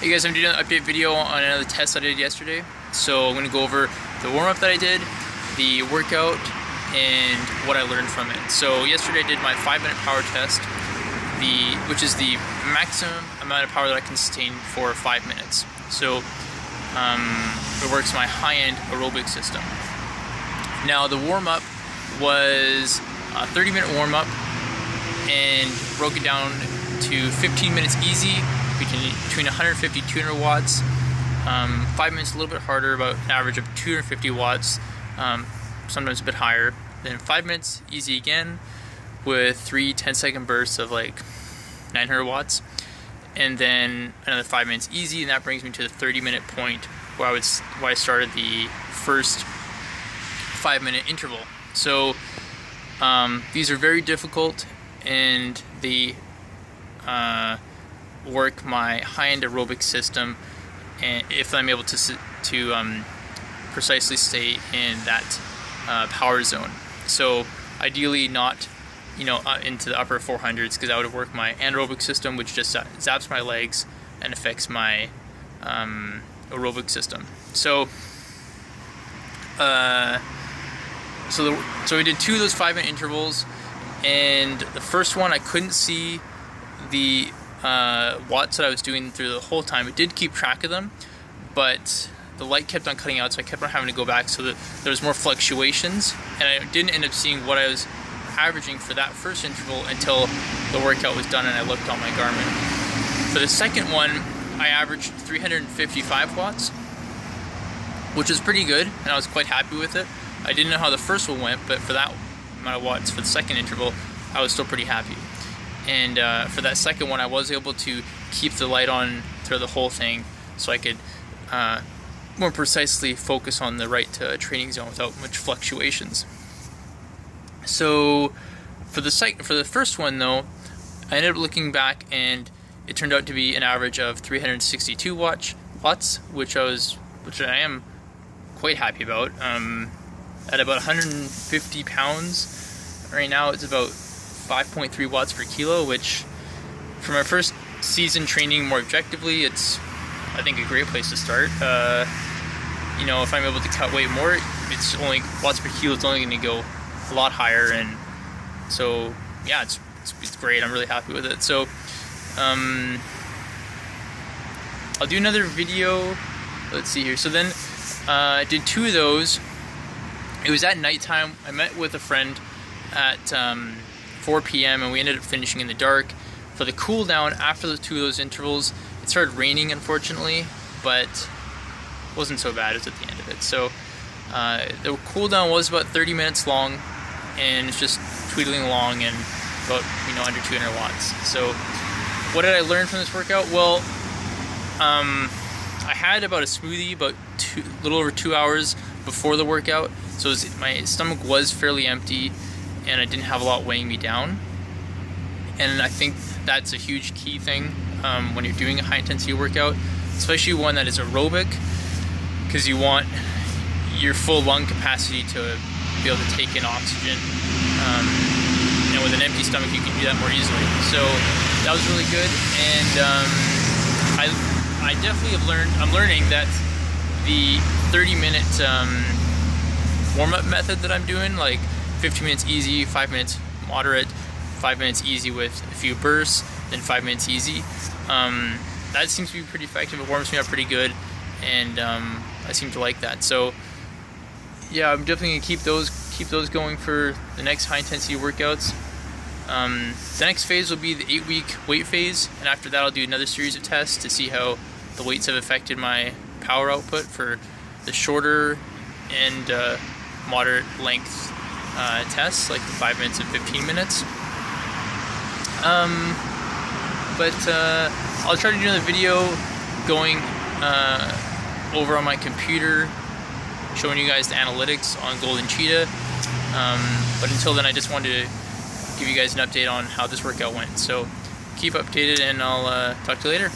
Hey guys, I'm doing an update video on another test I did yesterday. So I'm going to go over the warm-up that I did, the workout, and what I learned from it. So yesterday I did my 5-minute power test, which is the maximum amount of power that I can sustain for 5 minutes. So it works my high-end aerobic system. Now the warm-up was a 30-minute warm-up and broke it down to 15 minutes easy, between 150 to 200 watts, 5 minutes a little bit harder, about an average of 250 watts, sometimes a bit higher, then 5 minutes easy again with 3 10-second bursts of like 900 watts, and then another 5 minutes easy, and that brings me to the 30-minute point where I started the first 5-minute interval. So these are very difficult, and they work my high-end aerobic system, and if I'm able to precisely stay in that power zone. So ideally not, into the upper 400s, because that would work my anaerobic system, which just zaps my legs and affects my aerobic system. So so we did 2 of those 5-minute intervals, and the first one I couldn't see the watts that I was doing through the whole time. It did keep track of them, but the light kept on cutting out, so I kept on having to go back, so that there was more fluctuations, and I didn't end up seeing what I was averaging for that first interval until the workout was done and I looked on my Garmin. For the second one, I averaged 355 watts, which was pretty good, and I was quite happy with it. I didn't know how the first one went, but for that amount of watts for the second interval, I was still pretty happy. And for that second one, I was able to keep the light on through the whole thing, so I could more precisely focus on the right training zone without much fluctuations. So for the first one though, I ended up looking back, and it turned out to be an average of 362 watts, which I am quite happy about. At about 150 pounds right now, it's about 5.3 watts per kilo, which for my first season training more objectively, it's, I think, a great place to start. If I'm able to cut weight more, it's only watts per kilo, it's only going to go a lot higher, and so yeah, it's great. I'm really happy with it. So I'll do another video. Let's see here. So then I did 2 of those. It was at nighttime. I met with a friend at 4 p.m. and we ended up finishing in the dark. For the cool down after the 2 of those intervals, it started raining, unfortunately, but it wasn't so bad. It was at the end of it. So the cool down was about 30 minutes long, and it's just tweedling along and about under 200 watts. So what did I learn from this workout? Well, I had about a smoothie about a little over 2 hours before the workout, so my stomach was fairly empty, and I didn't have a lot weighing me down. And I think that's a huge key thing when you're doing a high intensity workout, especially one that is aerobic, because you want your full lung capacity to be able to take in oxygen. And with an empty stomach, you can do that more easily. So that was really good, and I definitely have learned. I'm learning that the 30-minute warm-up method that I'm doing, like 15 minutes easy, 5 minutes moderate, 5 minutes easy with a few bursts, then 5 minutes easy. That seems to be pretty effective. It warms me up pretty good, and I seem to like that. So yeah, I'm definitely gonna keep those going for the next high intensity workouts. The next phase will be the 8-week weight phase, and after that I'll do another series of tests to see how the weights have affected my power output for the shorter and moderate length tests, like the 5 minutes and 15 minutes. I'll try to do another video going over on my computer, showing you guys the analytics on Golden Cheetah. But until then, I just wanted to give you guys an update on how this workout went. So keep updated, and I'll talk to you later.